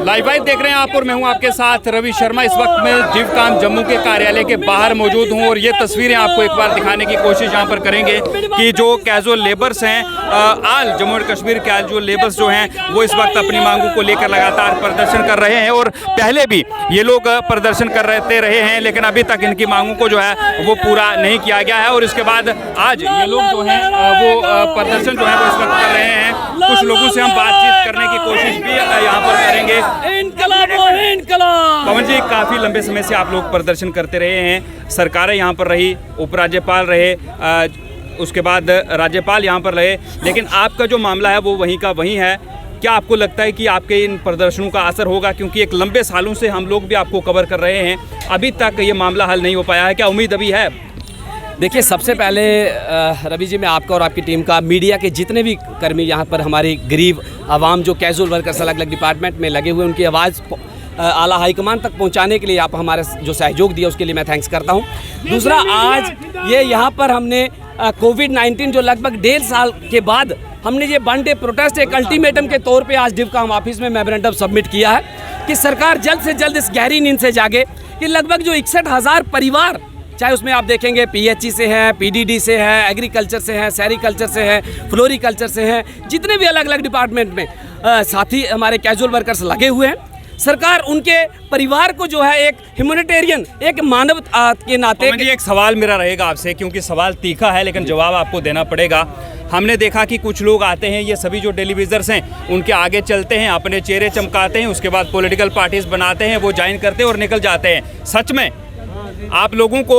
Live देख रहे हैं आप और मैं हूं आपके साथ रवि शर्मा। इस वक्त मैं डिवकाम जम्मू के कार्यालय के बाहर मौजूद हूं और ये तस्वीरें आपको एक बार दिखाने की कोशिश यहां पर करेंगे कि जो कैजुअल लेबर्स हैं, आल जम्मू और कश्मीर कैजुअल लेबर्स जो हैं वो इस वक्त अपनी मांगों को लेकर लगातार प्रदर्शन कर रहे हैं और पहले भी ये लोग प्रदर्शन करते रहे हैं, लेकिन अभी तक इनकी मांगों को जो है वो पूरा नहीं किया गया है। और इसके बाद आज ये लोग जो हैं वो प्रदर्शन जो है वो इस वक्त कर रहे हैं। कुछ लोगों से हम बातचीत करने की कोशिश भी यहाँ पर करेंगे। पवन जी, काफ़ी लंबे समय से आप लोग प्रदर्शन करते रहे हैं, सरकारें यहाँ पर रही, उपराज्यपाल रहे, उसके बाद राज्यपाल यहाँ पर रहे, लेकिन आपका जो मामला है वो वहीं का वहीं है। क्या आपको लगता है कि आपके इन प्रदर्शनों का असर होगा? क्योंकि एक लंबे सालों से हम लोग भी आपको कवर कर रहे हैं, अभी तक ये मामला हल नहीं हो पाया है, क्या उम्मीद अभी है? देखिए, सबसे पहले रवि जी, मैं आपका और आपकी टीम का, मीडिया के जितने भी कर्मी यहाँ पर हमारी गरीब आवाम जो कैजुअल वर्कर्स अलग अलग डिपार्टमेंट में लगे हुए, उनकी आवाज़ आला हाईकमान तक पहुँचाने के लिए आप हमारे जो सहयोग दिया उसके लिए मैं थैंक्स करता हूँ। दूसरा, आज ये यहाँ पर हमने कोविड-19 जो लगभग 1.5 साल के बाद हमने ये 1 डे प्रोटेस्ट एक अल्टीमेटम के तौर पे आज डिवकाम ऑफिस में मेमोरेंडम सबमिट किया है कि सरकार जल्द से जल्द इस गहरी नींद से जागे कि लगभग जो 61,000 परिवार, चाहे उसमें आप देखेंगे पीएचई से हैं, पीडीडी से हैं, एग्रीकल्चर से हैं, सेरीकल्चर से हैं, फ्लोरिकल्चर से हैं, जितने भी अलग अलग डिपार्टमेंट में साथी हमारे कैजुअल वर्कर्स लगे हुए हैं, सरकार उनके परिवार को जो है एक ह्यूमैनिटेरियन, एक मानव के नाते। एक सवाल मेरा रहेगा आपसे, क्योंकि सवाल तीखा है लेकिन जवाब आपको देना पड़ेगा। हमने देखा कि कुछ लोग आते हैं, ये सभी जो टेलीविजर्स हैं उनके आगे चलते हैं, अपने चेहरे चमकाते हैं, उसके बाद पॉलिटिकल पार्टीज बनाते हैं, वो ज्वाइन करते हैं और निकल जाते हैं। सच में आप लोगों को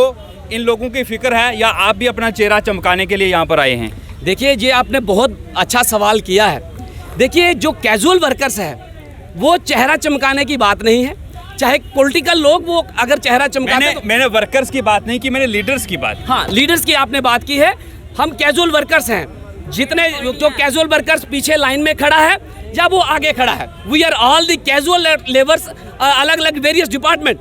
इन लोगों की फिक्र है या आप भी अपना चेहरा चमकाने के लिए यहाँ पर आए हैं? देखिए, ये आपने बहुत अच्छा सवाल किया है। देखिए, जो कैजुअल वर्कर्स है वो चेहरा चमकाने की बात नहीं है, चाहे पॉलिटिकल लोग वो अगर चेहरा चमकाते मैंने वर्कर्स की बात नहीं की, मैंने लीडर्स की बात। हाँ, लीडर्स की आपने बात की है। हम कैजुअल वर्कर्स हैं, जितने जो कैजुअल वर्कर्स पीछे लाइन में खड़ा है या वो आगे खड़ा है, we are all the casual labours, अलग अलग वेरियस डिपार्टमेंट,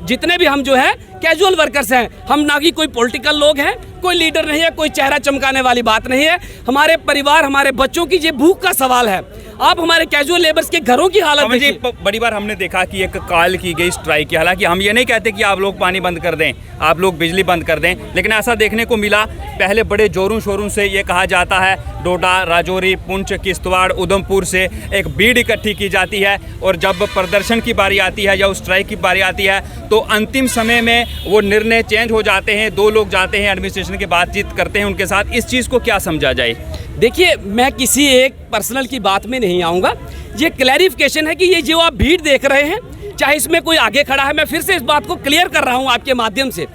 जितने भी हम जो है कैजुअल वर्कर्स हैं। हम ना कि कोई पॉलिटिकल लोग हैं, कोई लीडर नहीं है, कोई चेहरा चमकाने वाली बात नहीं है। हमारे परिवार, हमारे बच्चों की ये भूख का सवाल है। आप हमारे कैजुअल लेबर्स के घरों की हालत देखिए। बड़ी बार हमने देखा कि एक कॉल की गई स्ट्राइक की, हालांकि हम ये नहीं कहते कि आप लोग पानी बंद कर दें, आप लोग बिजली बंद कर दें, लेकिन ऐसा देखने को मिला। पहले बड़े जोरों शोरों से ये कहा जाता है डोडा, राजौरी, पुंछ, किश्तवाड़, उधमपुर से एक भीड़ इकट्ठी की जाती है और जब प्रदर्शन की बारी आती है या उस स्ट्राइक की बारी आती है तो अंतिम समय में वो निर्णय चेंज हो जाते हैं। 2 लोग जाते हैं एडमिनिस्ट्रेशन की बातचीत करते हैं उनके साथ। इस चीज़ को क्या समझा जाए? देखिए, मैं किसी एक पर्सनल की बात में नहीं आऊँगा। ये क्लैरिफिकेशन है कि ये जो आप भीड़ देख रहे हैं, चाहे इसमें कोई आगे खड़ा है, मैं फिर से इस बात को क्लियर कर रहा हूँ आपके माध्यम से।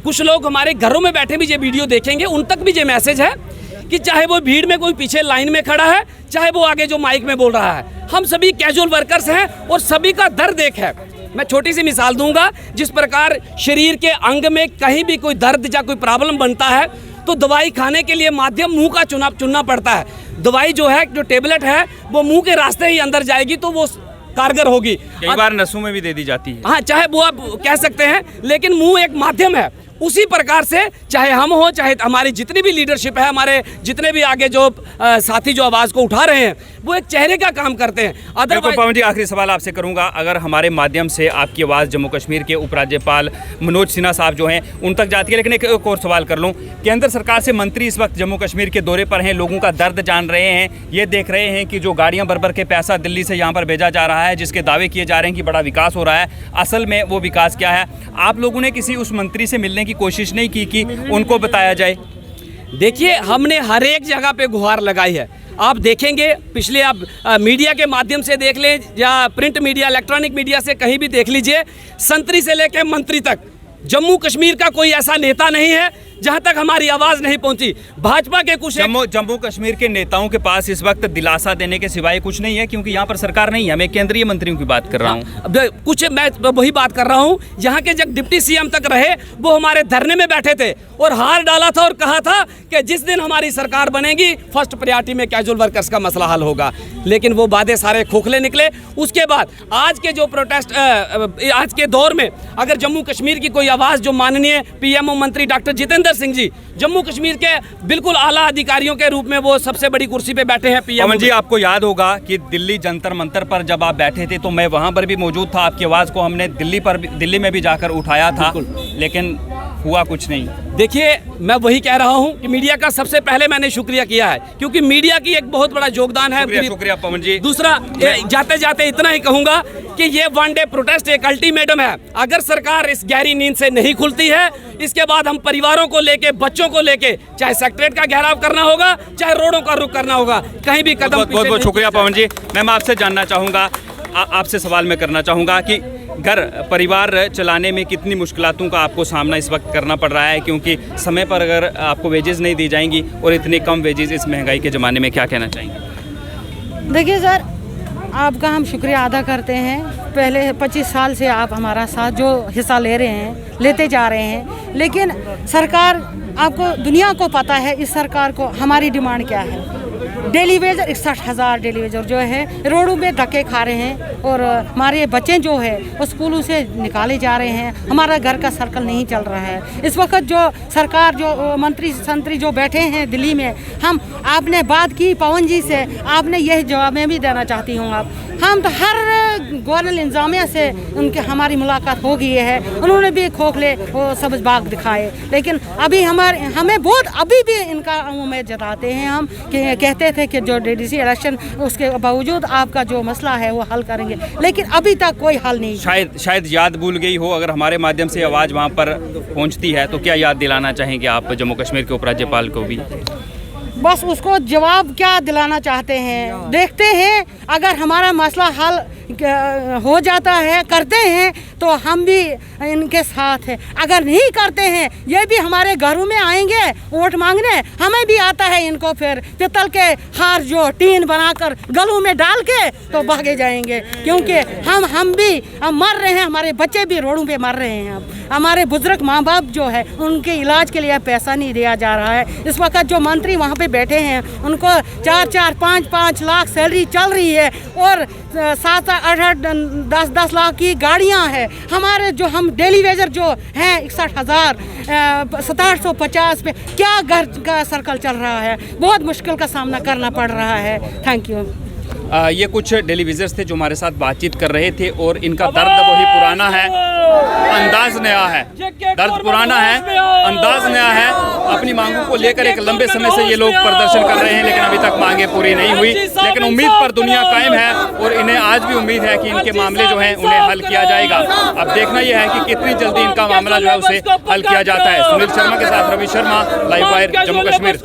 कुछ लोग हमारे घरों में बैठे भी ये वीडियो देखेंगे, उन तक भी ये मैसेज है कि चाहे वो भीड़ में कोई पीछे लाइन में खड़ा है, चाहे वो आगे जो माइक में बोल रहा है, हम सभी कैजुअल वर्कर्स हैं और सभी का दर्द एक है। मैं छोटी सी मिसाल दूंगा, जिस प्रकार शरीर के अंग में कहीं भी कोई दर्द या कोई प्रॉब्लम बनता है तो दवाई खाने के लिए माध्यम मुंह का चुनना पड़ता है। दवाई जो है, जो टेबलेट है, वो मुंह के रास्ते ही अंदर जाएगी तो वो कारगर होगी। कई बार नसों में भी दे दी जाती है। हाँ, चाहे वो आप कह सकते हैं, लेकिन मुंह एक माध्यम है। उसी प्रकार से चाहे हम हो, चाहे हमारी जितनी भी लीडरशिप है, हमारे जितने भी आगे जो साथी जो आवाज़ को उठा रहे हैं, वो एक चेहरे का काम करते हैं। अदरवाइज पवन जी, आखिरी सवाल आपसे करूंगा, अगर हमारे माध्यम से आपकी आवाज़ जम्मू कश्मीर के उपराज्यपाल मनोज सिन्हा साहब जो हैं उन तक जाती है, लेकिन एक और सवाल कर लूँ, केंद्र सरकार से मंत्री इस वक्त जम्मू कश्मीर के दौरे पर हैं, लोगों का दर्द जान रहे हैं, ये देख रहे हैं कि जो गाड़ियाँ भर के पैसा दिल्ली से यहाँ पर भेजा जा रहा है, जिसके दावे किए जा रहे हैं कि बड़ा विकास हो रहा है, असल में वो विकास क्या है? आप लोगों ने किसी उस मंत्री से मिलने की कोशिश नहीं की कि उनको बताया जाए? देखिए, हमने हर एक जगह पे गुहार लगाई है। आप देखेंगे, पिछले आप मीडिया के माध्यम से देख लें या प्रिंट मीडिया, इलेक्ट्रॉनिक मीडिया से कहीं भी देख लीजिए, संतरी से लेकर मंत्री तक जम्मू कश्मीर का कोई ऐसा नेता नहीं है जहां तक हमारी आवाज नहीं पहुंची। भाजपा के कुछ जम्मू कश्मीर के नेताओं के पास इस वक्त दिलासा देने के सिवाय कुछ नहीं है, क्योंकि यहाँ पर सरकार नहीं है। मैं केंद्रीय मंत्रियों की बात कर रहा हूँ। कुछ मैं वही बात कर रहा हूँ, यहाँ के जब डिप्टी सीएम तक रहे, वो हमारे धरने में बैठे थे और हार डाला था और कहा था कि जिस दिन हमारी सरकार बनेगी फर्स्ट प्रायोरिटी में कैजुअल वर्कर्स का मसला हल होगा। लेकिन वो वादे सारे खोखले निकले। उसके बाद आज के जो प्रोटेस्ट, आज के दौर में अगर जम्मू कश्मीर की कोई आवाज़ जो माननीय पीएमओ मंत्री डॉक्टर जितेंद्र अमरिंदर सिंह जी जम्मू कश्मीर के बिल्कुल आला अधिकारियों के रूप में वो सबसे बड़ी कुर्सी पे बैठे हैं पीएम। पवन जी, आपको याद होगा कि दिल्ली जंतर मंतर पर जब आप बैठे थे तो मैं वहां पर भी मौजूद था। आपकी आवाज़ को हमने दिल्ली में भी जाकर उठाया था, लेकिन हुआ कुछ नहीं। देखिए, मैं वही कह रहा हूं कि मीडिया का सबसे पहले मैंने शुक्रिया किया है, क्योंकि मीडिया की एक बहुत बड़ा योगदान है। शुक्रिया पवन जी। दूसरा, जाते जाते इतना ही कहूंगा कि ये वन डे प्रोटेस्ट एक अल्टीमेटम है। अगर सरकार इस गहरी नींद से नहीं खुलती है, इसके बाद हम परिवारों को लेके, बच्चों को लेके, चाहे सेक्रेटरीट का घेराव करना होगा, चाहे रोडों का रुख करना होगा, कहीं भी कदम। बहुत बहुत शुक्रिया पवन जी। मैं आपसे जानना चाहूँगा, आपसे सवाल मैं करना चाहूँगा कि घर परिवार चलाने में कितनी मुश्किलातों का आपको सामना इस वक्त करना पड़ रहा है, क्योंकि समय पर अगर आपको वेजेस नहीं दी जाएंगी और इतने कम वेजेस इस महंगाई के ज़माने में, क्या कहना चाहेंगे? देखिए सर, आपका हम शुक्रिया अदा करते हैं। पहले 25 साल से आप हमारा साथ जो हिस्सा ले रहे हैं, लेते जा रहे हैं, लेकिन सरकार, आपको दुनिया को पता है इस सरकार को हमारी डिमांड क्या है। डेली वेजर 61,000 डेली वेजर जो है रोडों में धक्के खा रहे हैं, और हमारे बच्चे जो है वो स्कूलों से निकाले जा रहे हैं। हमारा घर का सर्कल नहीं चल रहा है। इस वक्त जो सरकार, जो मंत्री संतरी जो बैठे हैं दिल्ली में, आपने बात की पवन जी से, आपने यही जवाब मैं भी देना चाहती हूँ। हम तो हर गवर्नर इंतजामिया से हमारी मुलाकात हो गई है, उन्होंने भी खोखले वो सब्ज बाग दिखाए, लेकिन अभी हमें बहुत अभी भी इनका उम्मीद जताते हैं हम, कि कहते थे कि जो डीडीसी इलेक्शन उसके बावजूद आपका जो मसला है वो हल करेंगे, लेकिन अभी तक कोई हल नहीं। शायद याद भूल गई हो। अगर हमारे माध्यम से आवाज़ वहाँ पर पहुँचती है तो क्या याद दिलाना चाहेंगे आप जम्मू कश्मीर के उपराज्यपाल को भी? बस उसको जवाब क्या दिलाना चाहते हैं, देखते हैं। अगर हमारा मसला हल हो जाता है, करते हैं, तो हम भी इनके साथ हैं। अगर नहीं करते हैं, ये भी हमारे घरों में आएंगे वोट मांगने, हमें भी आता है इनको फिर पित्तल के हार जो टीन बनाकर गलों में डाल के तो भागे जाएंगे, क्योंकि हम मर रहे हैं, हमारे बच्चे भी रोडों पे मर रहे हैं। हमारे बुजुर्ग माँ बाप जो है उनके इलाज के लिए पैसा नहीं दिया जा रहा है। इस वक्त जो मंत्री वहाँ पे बैठे हैं उनको 4-4, 5-5 लाख सैलरी चल रही है, और 7-8, 10-10 लाख की गाड़ियाँ हैं। हमारे जो हम डेली वेजर जो हैं 61,000, 6750 पे क्या घर का सर्कल चल रहा है। बहुत मुश्किल का सामना करना पड़ रहा है। Thank you. ये कुछ टेलीविजर्स थे जो हमारे साथ बातचीत कर रहे थे, और इनका दर्द वही पुराना है, अंदाज नया है। दर्द पुराना है, अंदाज नया है। अपनी मांगों को लेकर एक लंबे समय से ये लोग प्रदर्शन कर रहे हैं, लेकिन अभी तक मांगे पूरी नहीं हुई। लेकिन उम्मीद पर दुनिया कायम है, और इन्हें आज भी उम्मीद है कि इनके मामले जो हैं उन्हें हल किया जाएगा। अब देखना यह है कि कितनी जल्दी इनका मामला जो है उसे हल किया जाता है। सुनील शर्मा के साथ रवि शर्मा, लाइव वायर, जम्मू कश्मीर।